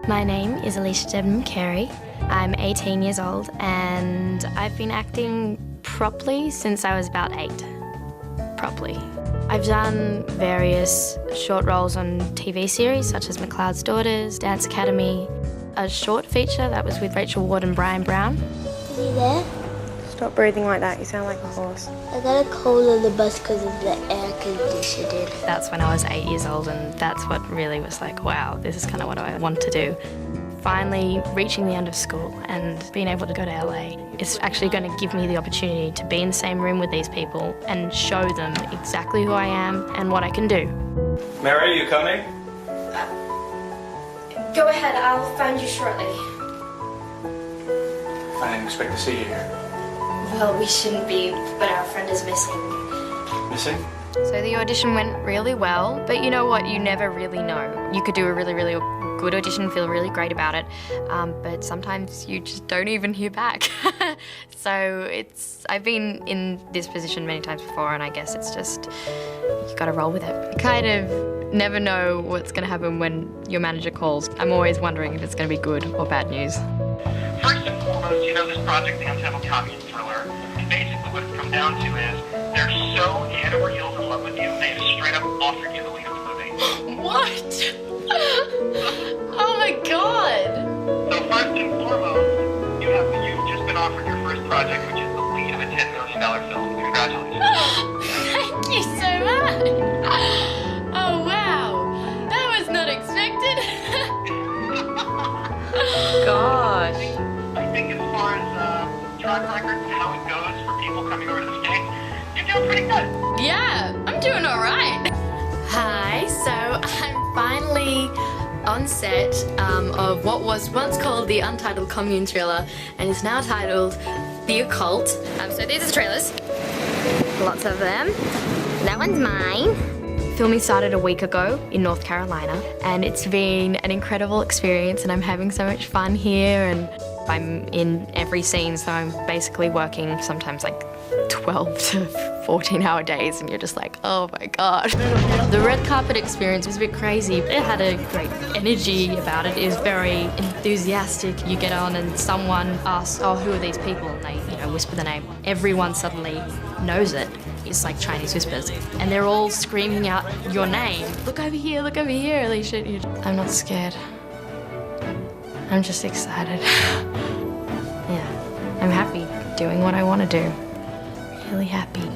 My name is Alycia Debnam-Carey. I'm 18 years old and I've been acting properly since I was about 8. Properly. I've done various short roles on TV series such as McLeod's Daughters, Dance Academy, a short feature that was with Rachel Ward and Brian Brown. Is he there? Stop breathing like that, you sound like a horse. I got a cold on the bus because of the air conditioning. That's when I was 8 years old and that's what really was like, wow, this is kind of what I want to do. Finally reaching the end of school and being able to go to LA is actually going to give me the opportunity to be in the same room with these people and show them exactly who I am and what I can do. Mary, are you coming? Go ahead, I'll find you shortly. I didn't expect to see you here. Well, we shouldn't be, but our friend is missing. Missing? So the audition went really well, but you know what? You never really know. You could do a really, really good audition, feel really great about it, but sometimes you just don't even hear back. So I've been in this position many times before, and I guess it's just, you gotta roll with it. You kind of never know what's gonna happen when your manager calls. I'm always wondering if it's gonna be good or bad news. First and foremost, you know, this project, The Untitled Communist Thriller, basically what it's come down to is they're so in or heels in love with you, they just straight up offered you the lead of the movie. What? Oh my god! So first and foremost, you've just been offered your first project, which is the lead of a $10 million film. Congratulations. Thank you so much! Oh wow! That was not expected! Gosh. I think as far as track record and how it goes for people coming over to the States, you're doing pretty good. Yeah, I'm doing alright. Hi, so I'm finally on set of what was once called The Untitled Commune Thriller and is now titled The Occult. So these are the trailers. Lots of them. That one's mine. Filming started a week ago in North Carolina and it's been an incredible experience and I'm having so much fun here and I'm in every scene, so I'm basically working sometimes like 12 to 14-hour days and you're just like, oh my god. The red carpet experience was a bit crazy. It had a great energy about it. It was very enthusiastic. You get on and someone asks, oh, who are these people? And they, whisper the name. Everyone suddenly knows it. It's like Chinese whispers. And they're all screaming out your name. Look over here, Alycia. I'm not scared. I'm just excited. Yeah, I'm happy doing what I want to do. Really happy.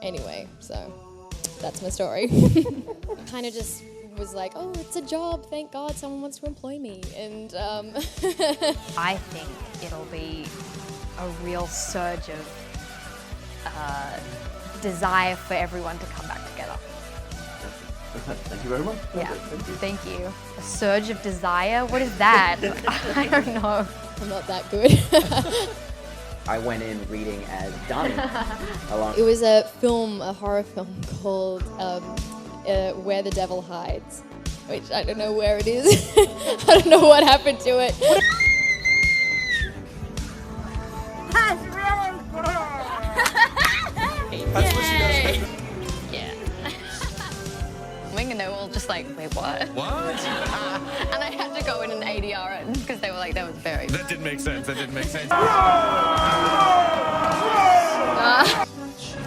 Anyway, so that's my story. Kind of just was like, oh, it's a job, thank God someone wants to employ me. And I think it'll be a real surge of desire for everyone to come back together. Thank you very much. Yeah, thank you. A surge of desire? What is that? I don't know. I'm not that good. I went in reading as Donnie. It was a horror film called Where the Devil Hides, which I don't know where it is. I don't know what happened to it. That's really good. That's what she does. Yeah. And they were all just like, wait, what? What? And I had to go in and ADR it because they were like, that was very... That didn't make sense.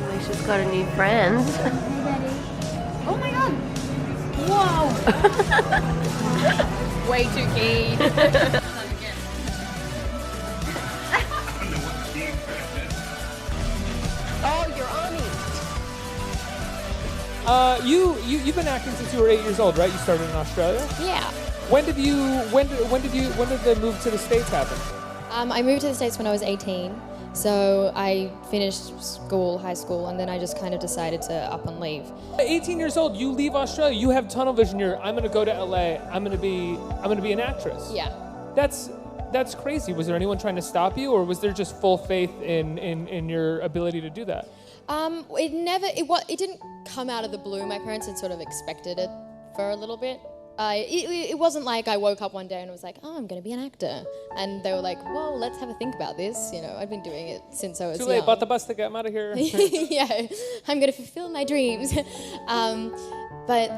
Alicia's got a new friend. Oh my god! Whoa! Way too keen. Oh, you're on me. You've been acting since you were 8 years old, right? You started in Australia. Yeah. When did the move to the States happen? I moved to the States when I was 18. So I finished school, high school, and then I just kind of decided to up and leave. At 18 years old, you leave Australia. You have tunnel vision. I'm going to go to LA. I'm going to be an actress. Yeah. That's crazy. Was there anyone trying to stop you, or was there just full faith in your ability to do that? It didn't come out of the blue. My parents had sort of expected it for a little bit. It wasn't like I woke up one day and was like, oh, I'm going to be an actor. And they were like, well, let's have a think about this. You know, I've been doing it since I was Too late, young. bought the bus ticket, I'm out of here. Yeah, I'm going to fulfill my dreams. But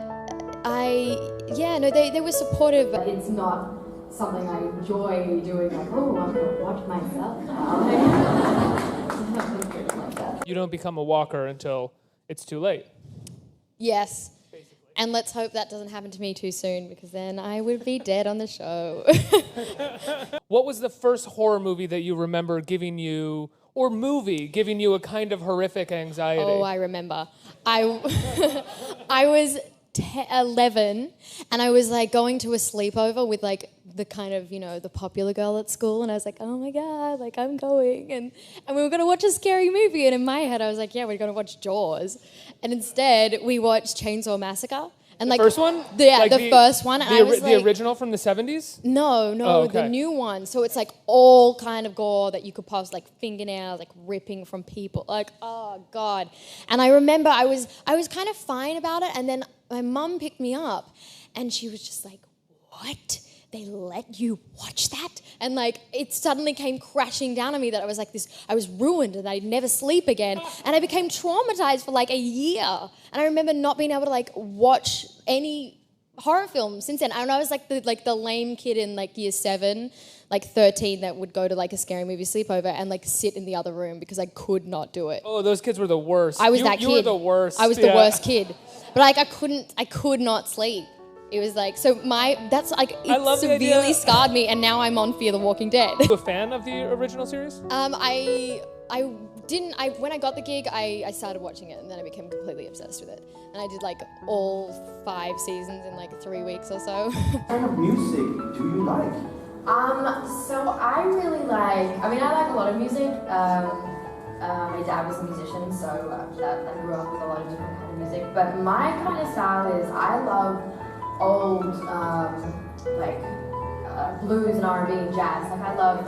they were supportive. But it's not something I enjoy doing, like, oh, I'm going to watch myself now. You don't become a walker until it's too late. Yes. And let's hope that doesn't happen to me too soon, because then I would be dead on the show. What was the first horror movie that you remember giving you a kind of horrific anxiety? Oh, I remember. I was 11, and I was like going to a sleepover with like the kind of, you know, the popular girl at school, and I was like, oh my God, like I'm going, and we were gonna watch a scary movie, and in my head I was like, yeah, we're gonna watch Jaws, and instead we watched Chainsaw Massacre. And the like first one? Yeah, like the first one. And I was the like, original from the 70s? No, Oh, okay. the new one. So it's like all kind of gore that you could post, like fingernails, like ripping from people. Like, oh God. And I remember I was kind of fine about it, and then my mum picked me up, and she was just like, what? They let you watch that? And like, it suddenly came crashing down on me that I was like I was ruined and I'd never sleep again. And I became traumatized for like a year. And I remember not being able to like watch any horror films since then. And I was like the lame kid in like year 7, like 13, that would go to like a scary movie sleepover and like sit in the other room because I could not do it. Oh, those kids were the worst. I was that kid. You were the worst. I was the worst kid. But like I could not sleep. It was like, that's like, it severely scarred me, and now I'm on Fear the Walking Dead. Are you a fan of the original series? When I got the gig, I started watching it, and then I became completely obsessed with it. And I did like all 5 seasons in like 3 weeks or so. What kind of music do you like? So I really like a lot of music. My dad was a musician, so I grew up with a lot of different kind of music. But my kind of style is, I love old blues and R&B and jazz. Like I love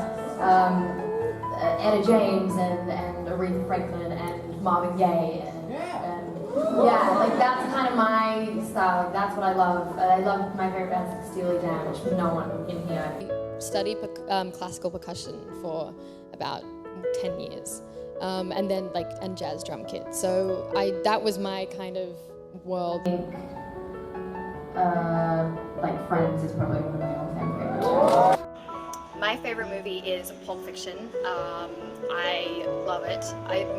Etta James and Aretha Franklin and Marvin Gaye and like that's kind of my style. That's what I love. I love my favorite bands like Steely Dan, which no one in here. I studied classical percussion for about 10 years, and then and jazz drum kit. So that was my kind of world. Friends is probably one of my all-time favorites. My favorite movie is Pulp Fiction. I love it.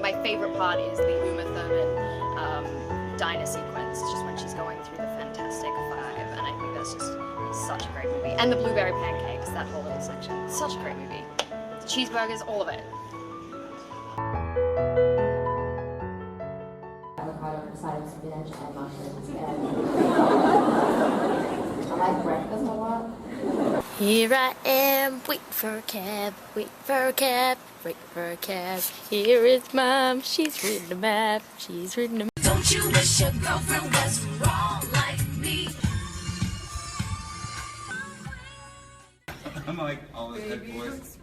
My favorite part is the Uma Thurman diner sequence, just when she's going through the Fantastic Five, and I think that's just such a great movie. And the blueberry pancakes, that whole little section. Such a great movie. The cheeseburgers, all of it. Avocado and side of spinach and mushrooms. I like breakfast a lot. Here I am, waiting for a cab, waiting for a cab, waiting for a cab. Here is Mom, she's reading a map, she's reading a map. Don't you wish your girlfriend was wrong like me? I'm like all this type of voice.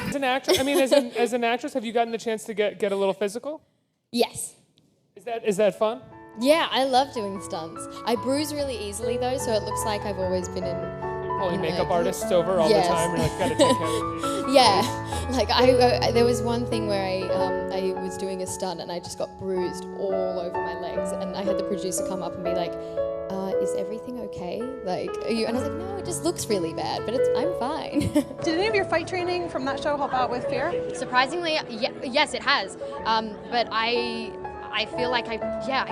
As an actress, as an actress, have you gotten the chance to get a little physical? Yes. Is that fun? Yeah, I love doing stunts. I bruise really easily though, so it looks like I've always been in. Pulling makeup artists over all the time. You're like, gotta take care of me. Yeah, like I there was one thing where I was doing a stunt and I just got bruised all over my legs, and I had the producer come up and be like, "Is everything okay? Like, are you?" And I was like, "No, it just looks really bad, but I'm fine." Did any of your fight training from that show help out with fear? Surprisingly, yes, it has. But I feel like I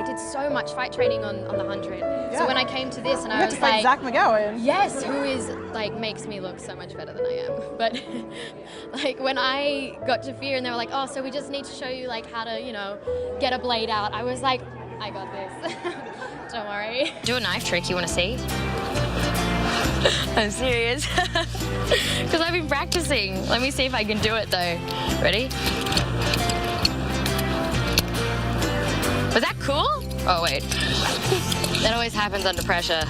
did so much fight training on the 100. Yeah. So when I came to this and I You was had to fight like, Zach McGowan. yes, who is like makes me look so much better than I am. But like when I got to fear and they were like, oh, so we just need to show you like how to, you know, get a blade out. I was like, I got this. Don't worry. Do a knife trick, you want to see? I'm serious. Because I've been practicing. Let me see if I can do it though. Ready? Was that cool? Oh wait. That always happens under pressure.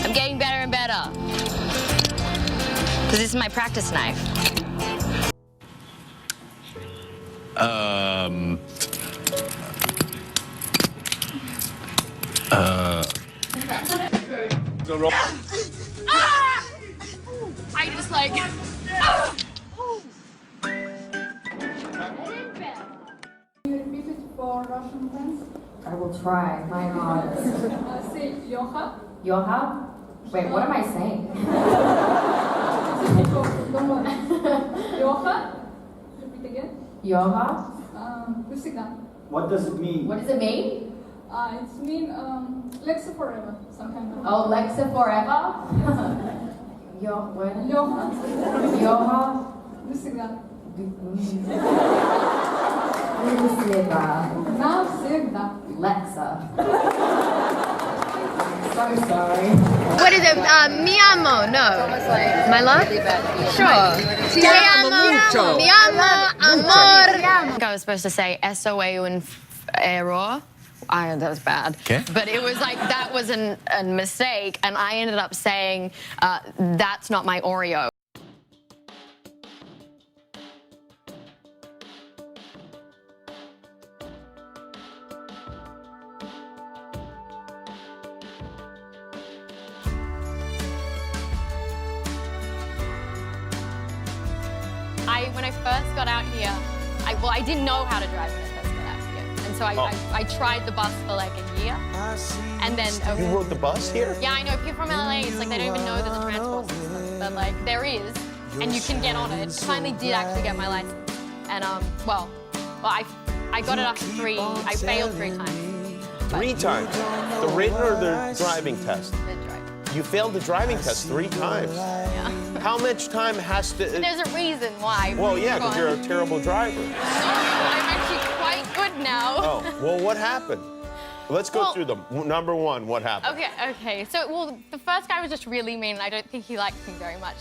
I'm getting better and better. Because this is my practice knife. I just like. For Russian friends? I will try my hardest. Say Yoha. Yoha? Wait, what am I saying? Yoha. Repeat again. Yoha? Всегда. What does it mean? What does it mean? It's mean Lexa forever. Some kind of. Oh, Lexa forever? Yoha? Yoha. Yoha? Всегда. Навсегда. Lexa. So sorry. What is it? Mi amo? No. My love? Sure. Ti amo. Mi amo. Amor. I think I was supposed to say S-O-A and error. That was bad. Okay. But it was like, that was a mistake, and I ended up saying, that's not my Oreo. When I first got out here, I didn't know how to drive when I first got out here. And so I tried the bus for like a year. And then... You rode the bus here? Yeah, I know. People from LA, it's like they don't even know there's a transport system. But like, there is, and you can get on it. Finally did actually get my license. And well, I got it after I failed 3 times. Three times? The written or the driving test? The driving. You failed the driving test 3 times. Yeah. How much time has to... There's a reason why. Well, yeah, because you're a terrible driver. No, I'm actually quite good now. Oh, well, what happened? Let's go through them. Number 1, what happened? Okay. So, well, the first guy was just really mean, and I don't think he liked me very much.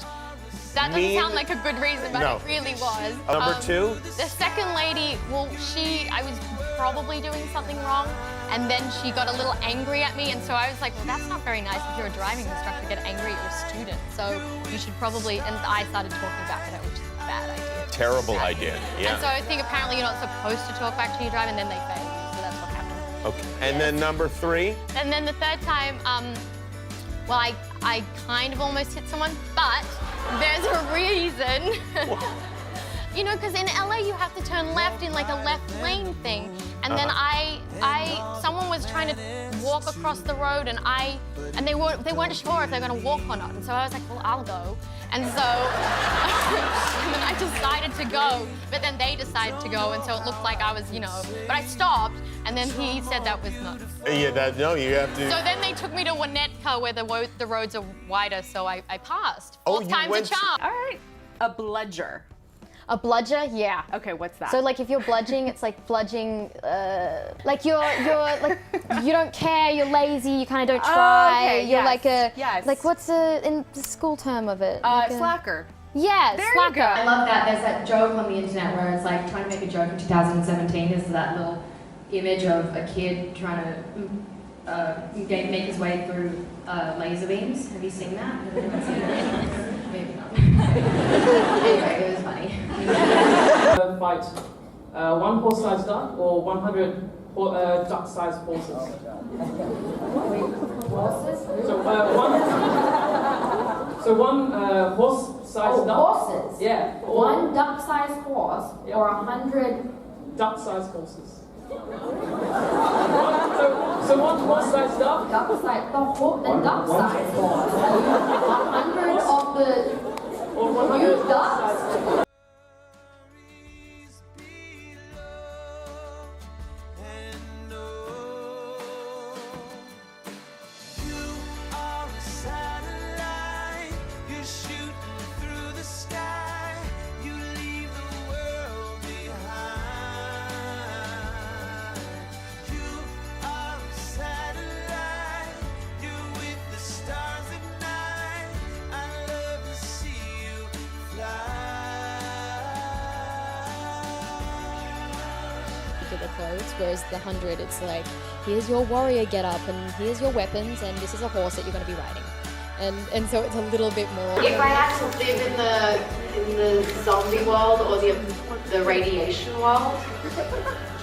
That doesn't sound like a good reason, but it really was. Number 2? The second lady, well, I was probably doing something wrong, and then she got a little angry at me, and so I was like, well, that's not very nice if you're a driving instructor to get angry at your student, so you should probably, and I started talking back at her, which is a bad idea. Terrible idea, yeah. And so I think apparently you're not supposed to talk back to your driver, and then they fail you, so that's what happened. Okay, and then number 3? And then the third time, well, I kind of almost hit someone, but there's a reason. You know, because in LA you have to turn left in like a left lane thing, and then someone was trying to walk across the road, and they weren't sure if they're going to walk or not, and so I was like, well, I'll go, and so and then I decided to go, but then they decided to go, and so it looked like I was, you know, but I stopped, and then he said that was not. Yeah, no, you have to. So then they took me to Winnetka where the roads are wider, so I passed. Oh, Fourth time's a charm. All right, a bludger. A bludger? Yeah. Okay, what's that? So like if you're bludging, it's like bludging, like you're like, you don't care, you're lazy, you kind of don't try. Okay, you're yes, like like what's in the school term of it? Slacker. Yeah, There slacker. you go. I love that. There's that joke on the internet where it's like trying to make a joke in 2017. There's that little image of a kid trying to make his way through laser beams. Have you seen that? Has anyone seen that? Maybe not. Anyway, it was funny. Fight 1 horse-sized duck or 100 duck-sized horses. Horses? So one horse-sized duck. Horses? Yeah. One duck-sized horse or 100 duck-sized horses. So one horse-sized duck. Duck-sized, the duck-sized horse. 100 of the huge ducks. the clothes, whereas the 100, it's like, here's your warrior getup, and here's your weapons, and this is a horse that you're going to be riding. And so it's a little bit more. If I had to live in the zombie world or the radiation world,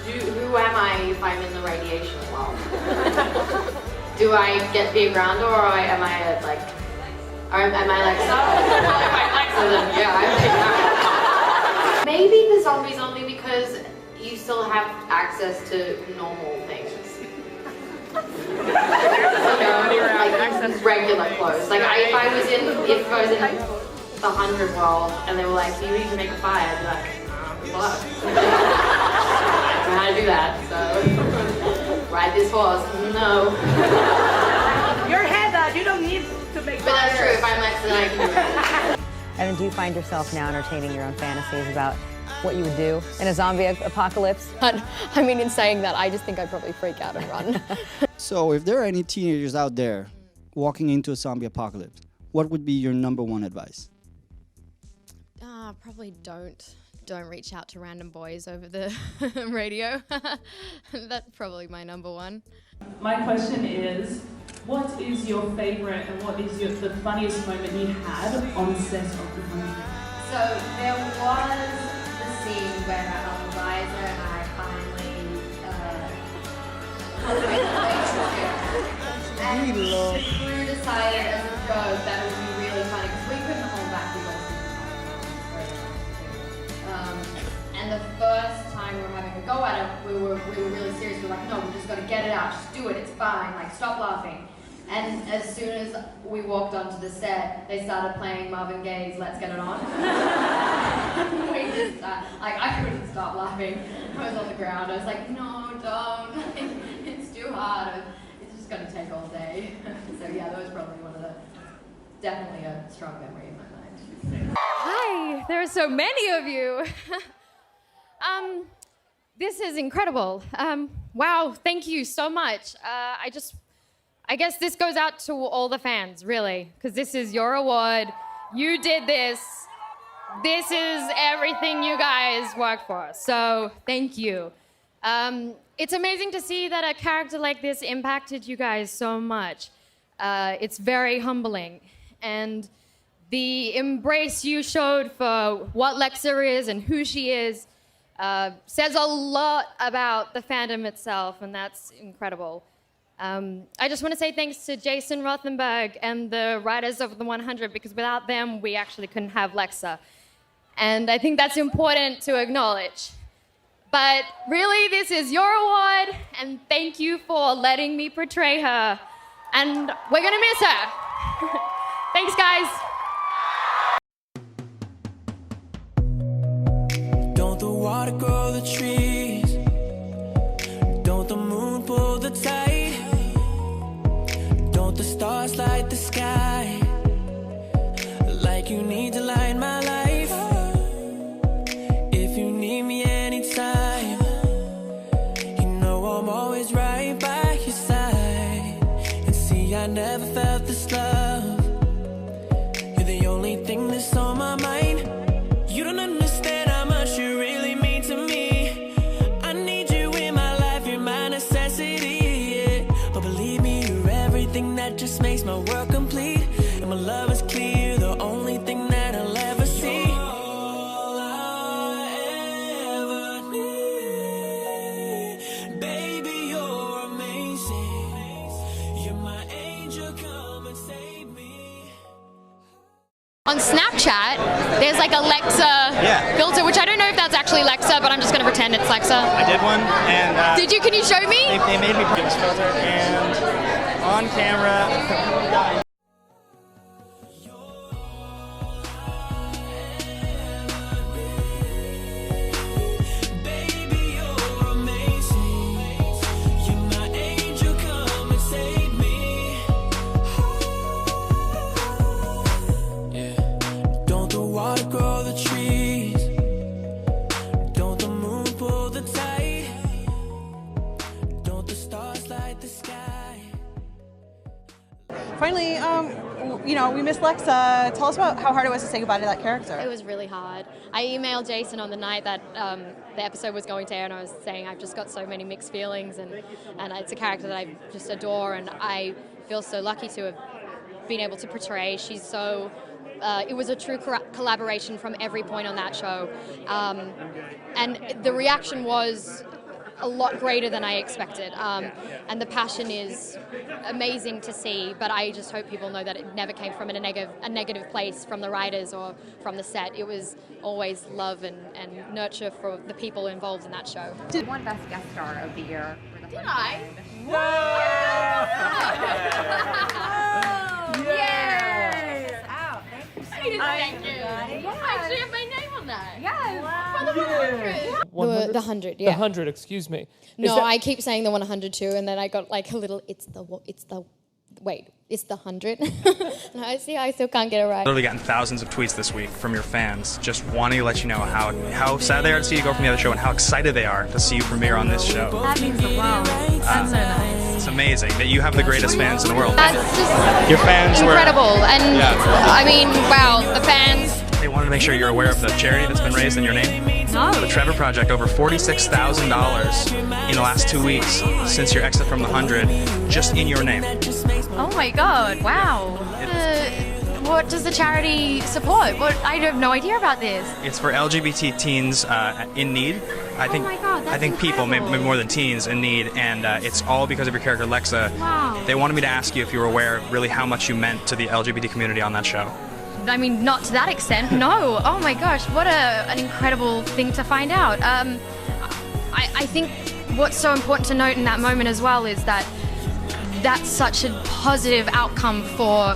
who am I if I'm in the radiation world? Do I get be a grounder, or am I like, am I Alexa? If I'm Alexa, then yeah, I think that. Maybe the zombies only because you still have access to normal things. Like regular clothes. Like if I was in the 100 world and they were like, so you need to make a fire, I'd be like, fuck. I don't know how to do that, so ride this horse. No. You're Heather, you don't need to make But that's true, if I'm Lexa, I can do it. And do you find yourself now entertaining your own fantasies about what you would do in a zombie apocalypse? I mean, in saying that, I just think I'd probably freak out and run. So if there are any teenagers out there walking into a zombie apocalypse, what would be your #1 advice? Probably don't reach out to random boys over the radio. That's probably my #1. My question is, what is your favorite and what is the funniest moment you had on set of the movie? So there was the scene where Eliza and I finally and the crew decided as a joke that it would be really funny because we couldn't hold back the and the first time we were having a go at it, we were really serious. We were like, no, we just got to get it out, just do it, it's fine, like stop laughing. And as soon as we walked onto the set, they started playing Marvin Gaye's Let's Get It On. We just, I couldn't stop laughing. I was on the ground. I was like, no, don't. It's too hard. It's just going to take all day. So yeah, that was probably definitely a strong memory in my mind. Hi, there are so many of you. This is incredible. Wow, thank you so much. I guess this goes out to all the fans, really, because this is your award. You did this. This is everything you guys worked for. So thank you. It's amazing to see that a character like this impacted you guys so much. It's very humbling. And the embrace you showed for what Lexa is and who she is says a lot about the fandom itself, and that's incredible. I just want to say thanks to Jason Rothenberg and the writers of the 100, because without them, we actually couldn't have Lexa. And I think that's important to acknowledge. But really, this is your award, and thank you for letting me portray her. And we're gonna miss her. Thanks, guys. Don't the water grow the trees? Don't the moon pull the tide? Don't the stars light the sky? Like you need to light my life. If you need me anytime, you know I'm always right by your side. And see, I never felt this love. You're the only thing that's on my mind. You don't understand how much you really mean to me. I need you in my life, you're my necessity, yeah. But believe me, you're everything that just makes my world complete. And my love is clear, the only thing that I'll ever see. All I ever need. Baby, you're amazing. You're my angel, come and save me. On Snapchat, there's like a Lexa filter, which I don't know if that's actually Lexa, but I'm just going to pretend it's Lexa. I did one, and did you? Can you show me? They made me put this filter, and on camera. Finally, you know, we miss Lexa. Tell us about how hard it was to say goodbye to that character. It was really hard. I emailed Jason on the night that the episode was going to air, and I was saying I've just got so many mixed feelings, and it's a character that I just adore, and I feel so lucky to have been able to portray. She's so... it was a true collaboration from every point on that show. And the reaction was a lot greater than I expected. And the passion is amazing to see, but I just hope people know that it never came from a negative place from the writers or from the set. It was always love and nurture for the people involved in that show. You won Best Guest Star of the Year. Did I? Yes! Ow, thank you. Thank you. I actually have my name on that. Yes. For the 100. The 100, yeah. The 100, excuse me. No, I keep saying the 100 too, and then I got like a little, it's the 100. And I still can't get it right. Literally gotten thousands of tweets this week from your fans just wanting to let you know how sad they are to see you go from the other show and how excited they are to see you premiere on this show. That means the world. That's so nice. It's amazing that you have the greatest fans in the world. That's just Your fans incredible. And Yeah. I mean, wow, the fans. They wanted to make sure you're aware of the charity that's been raised in your name. No. The Trevor Project, over $46,000 in the last 2 weeks since your exit from the 100, just in your name. Oh my God! Wow. What does the charity support? I have no idea about this. It's for LGBT teens in need. I think, my God, that's I think people, maybe more than teens, in need, and it's all because of your character, Lexa. Wow. They wanted me to ask you if you were aware of really how much you meant to the LGBT community on that show. I mean, not to that extent, no. Oh my gosh, what an incredible thing to find out. I think what's so important to note in that moment as well is that that's such a positive outcome for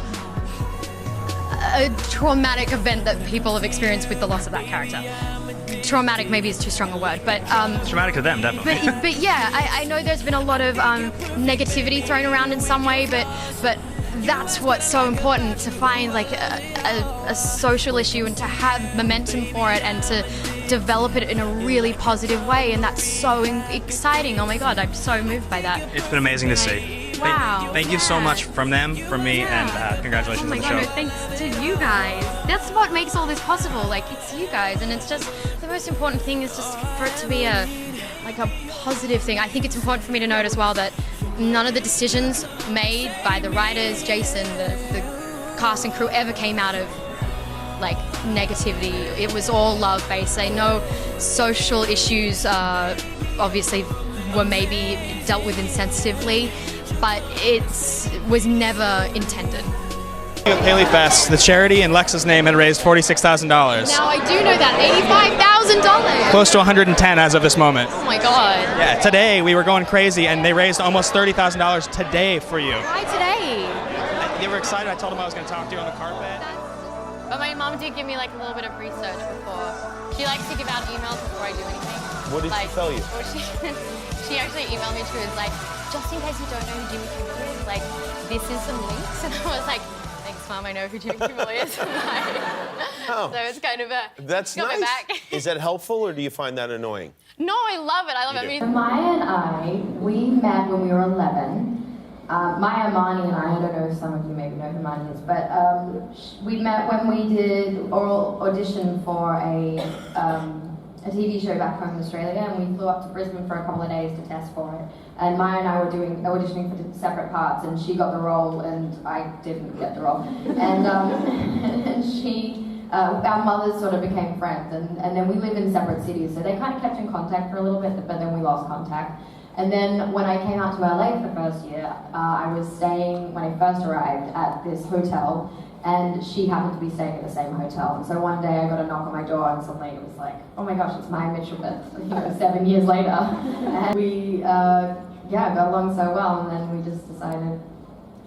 a traumatic event that people have experienced with the loss of that character. Traumatic maybe is too strong a word, but... It's traumatic to them, definitely. But yeah, I know there's been a lot of negativity thrown around in some way, but that's what's so important, to find like a social issue and to have momentum for it and to develop it in a really positive way, and that's so exciting. Oh my God, I'm so moved by that. It's been amazing to see. Wow. Thank you so much from them, from me, and congratulations Oh my on the God, show. no, thanks to you guys. That's what makes all this possible. Like, it's you guys, and it's just the most important thing is just for it to be a positive thing. I think it's important for me to note as well that none of the decisions made by the writers, Jason, the cast and crew ever came out of like negativity. It was all love based. I know social issues obviously were maybe dealt with insensitively, but it was never intended. Haley Fest, the charity in Lexa's name had raised $46,000. Now I do know that, $85,000. Close to 110 as of this moment. Oh my God. Yeah, today we were going crazy and they raised almost $30,000 today for you. Why today? They were excited. I told them I was going to talk to you on the carpet. But my mom did give me like a little bit of research before. She likes to give out emails before I do anything. What did she tell you? Well, she actually emailed me. She was like, just in case you don't know who Jimmy Kimmel is, like, this is some links. And I was like, thanks, Mom, I know who Jimmy Kimmel is. So it's kind of a... That's got my nice. back. Is that helpful, or do you find that annoying? No, I love it. I love it. I mean, Maya and I, we met when we were 11. Maya, Mani, and I don't know if some of you maybe know who Mani is, but we met when we did oral audition for a TV show back home in Australia, and we flew up to Brisbane for a couple of days to test for it. And Maya and I were auditioning for separate parts, and she got the role, and I didn't get the role. And, and she, our mothers sort of became friends, and then we lived in separate cities, so they kind of kept in contact for a little bit, but then we lost contact. And then when I came out to LA for the first year, I was staying, when I first arrived, at this hotel, and she happened to be staying at the same hotel. And so one day I got a knock on my door, and suddenly it was like, oh my gosh, it's Maya Mitchell, but 7 years later. And we, got along so well, and then we just decided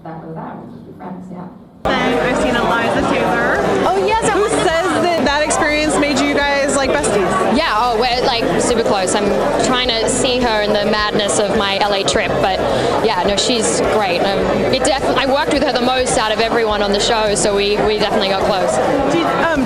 that was that, we'd just be friends, yeah. I've seen Eliza Taylor. Oh yes, who says that experience made you guys like besties? yeah, oh, we're like super close. I'm trying to see her in the madness of my LA trip, but yeah, no, she's great. I worked with her the most out of everyone on the show, so we definitely got close.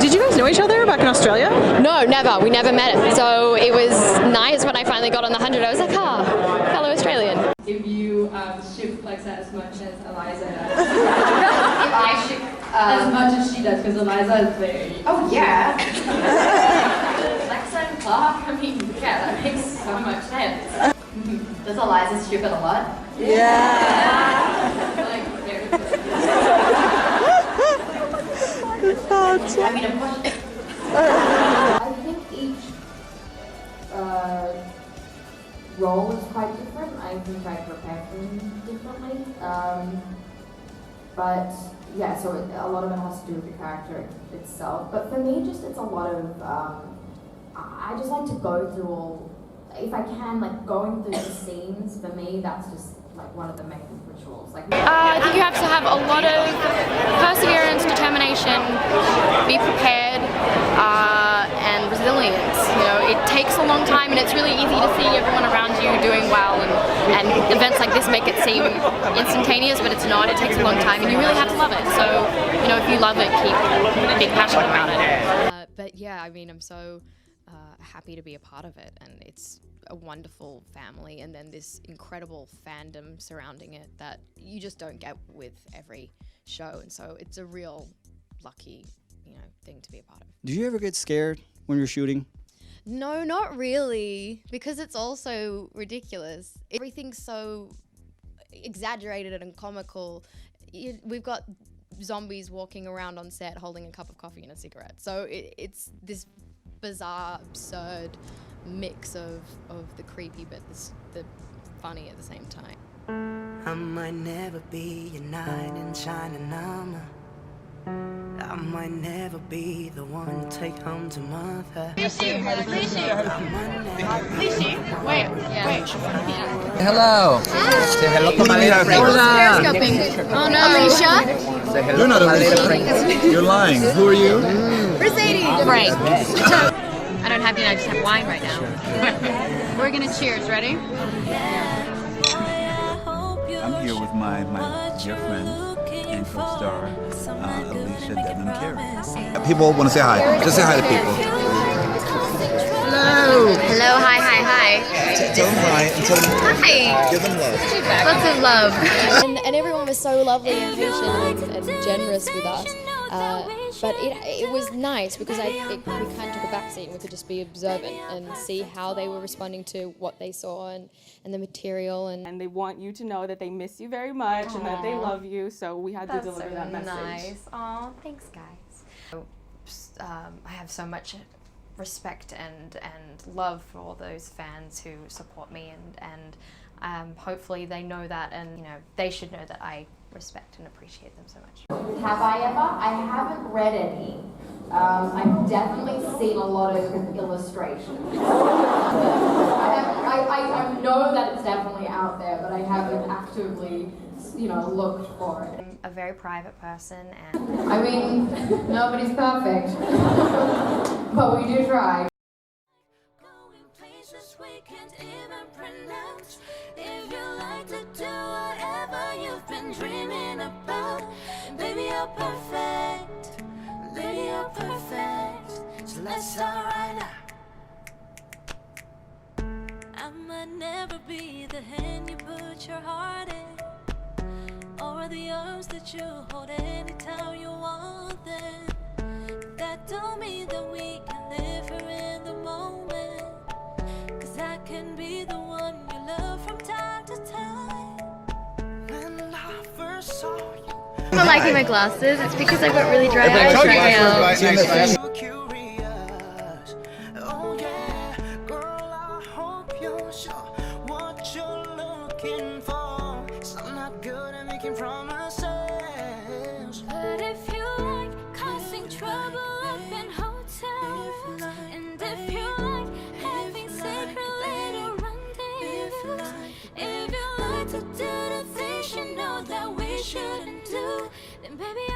Did you guys know each other back in Australia? No, never. We never met. So it was nice when I finally got on the 100. I was like, fellow Australian. If you ship Lexa as much much as Eliza does. If I should, as much as she does, because Eliza is very... Oh, yeah. Alexa and Clark, I mean, yeah, that makes so much sense. Does Eliza strip it a lot? Yeah. Like, very good. I mean, of course... I think each role is quite different. I think I prepare for them differently. But yeah, so a lot of it has to do with the character itself. But for me, just it's a lot of, I just like to go through all, if I can, like going through the scenes, for me, that's just like one of the main rituals. Like, I think you have to have a lot of perseverance, determination, be prepared, and resilience. You know, it takes a long time, and it's really easy to see everyone around you doing well, and events like this make it seem instantaneous, but it's not. It takes a long time, and you really have to love it. So, you know, if you love it, keep being passionate about it. But yeah, I mean, I'm so happy to be a part of it, and it's a wonderful family, and then this incredible fandom surrounding it that you just don't get with every show, and so it's a real lucky, you know, thing to be a part of. Do you ever get scared when you're shooting? No, not really, because it's also ridiculous. Everything's so exaggerated and comical. We've got zombies walking around on set holding a cup of coffee and a cigarette, so it's this bizarre, absurd mix of the creepy but the funny at the same time. I might never be your knight in shining armor. I might never be the one to take home to mother. Hello. Say hello to my little friend. Oh no. Alycia? Say hello to my little friend. You're lying. Who are you? Mercedes. Frank. I don't have, I just have wine right now. We're gonna cheers. Ready? I'm here with my dear friend and co-star, Alycia Debnam-Carey. People want to say hi. Just say hi to people. Hello. Hello. Hi. Tell them hi and tell them hi. Give them love. Lots of love. And everyone was so lovely and patient and generous with us. But it was nice because we kind of took a backseat and we could just be observant and see how they were responding to what they saw and the material. And they want you to know that they miss you very much and that they love you, so we had to deliver that message. Nice. Aw, thanks guys. I have so much respect and love for all those fans who support me, and hopefully they know that, and you know, they should know that I respect and appreciate them so much. have I ever? I haven't read any. I've definitely seen a lot of illustrations. I know that it's definitely out there, but I haven't actively, looked for it. I'm a very private person, and I mean, nobody's perfect, but we do try. If you like to do whatever you've been dreaming about, baby, you're perfect. Lady, you're perfect. So let's start right now. I might never be the hand you put your heart in, or the arms that you hold anytime you want them. That don't mean that we can live here in the moment, 'cause I can be the one you love from time to time. When I first saw you, I'm not liking my glasses. It's because I've got really dry eyes right now. oh yeah, girl, I hope you're sure what you're looking for. 'Cause I'm not good at making promises. But if you like causing trouble up in hotels, and if you like having secret little rendezvous, if you like to do the things you know that we shouldn't do, then baby